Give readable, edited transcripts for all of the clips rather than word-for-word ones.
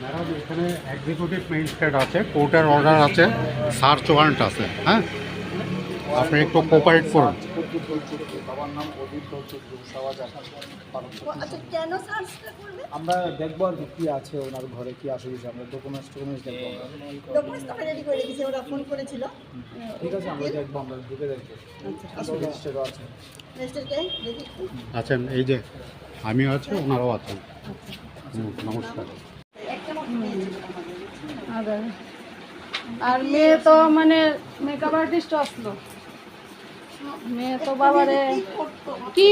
Madam এখানে executive magistrate আছে, কোর্টের অর্ডার আছে, সার্চ ওয়ারেন্ট আছে। হ্যাঁ, আপনি একটু কোঅপারেট করুন। বাবার নাম অজিত চৌধুরী। আচ্ছা, কেন সার্চটা করবে? আমরা দেখবো আর কি আছে ওনার ঘরে কি আসে হয়েছে, আমরা ডকুমেন্টস দেখবো। ডকুমেন্টস তো রেডি করে রেখেছি, ওরা ফোন করেছিল। ঠিক আছে, আমরা দেখবো, আমরা ঢুকে দেখবো। আচ্ছা, রেজিস্টারও আছে। রেজিস্টারকে দেখি। আছেন, এই যে আমিও আছি, ওনারাও আছেন। নমস্কার। একটা মতো মেয়ে ছিল আমাদের, বুঝছেন? আর মেয়ে তো মানে মেকআপ আর্টিস্ট আসলো, মেয়ে তো বাবারে কি করতো? কি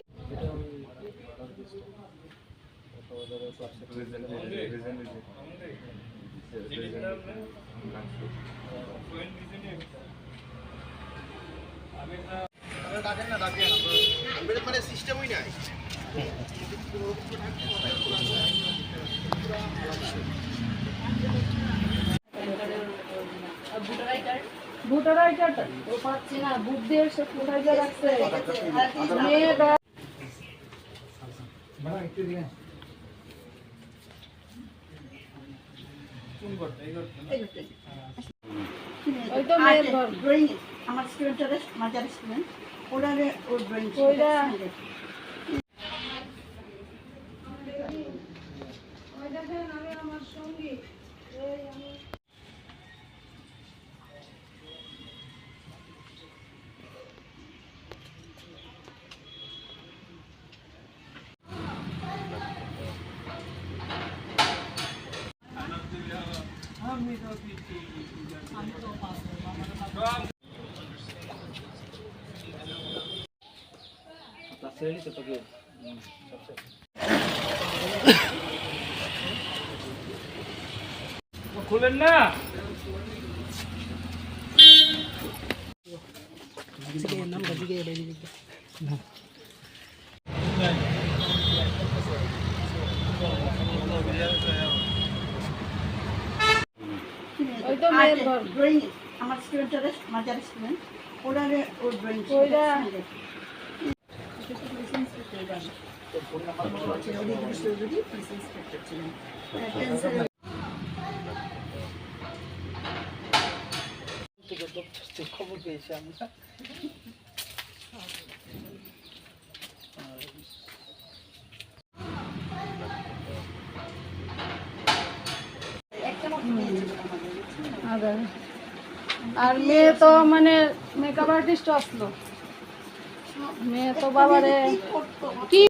ভোটার আই কার্ডটা ও পাচ্ছি না, বুক দিয়ে সে কোথায় গিয়ে রাখছে মেয়েটা। ওই তো মেয়ের ঘর। ড্রয়িং আমার স্টুডেন্টের, আমার যারা স্টুডেন্ট ওরা ওর ড্রয়িং ওইটা আমার সঙ্গী খুলেন না। ওই তো মেয়ের ঘর। ড্রয়িং আমার স্টুডেন্টের, আমার যারা স্টুডেন্ট ওরা ওর ড্রয়িং ওইটা খবর পেয়েছি আমরা। একটা মতো মেয়ে ছিল আমাদের, বুঝছেন? আর মেয়ে তো মানে মেকআপ আর্টিস্ট আসলো, মেয়ে তো বাবারে কি করতো? কি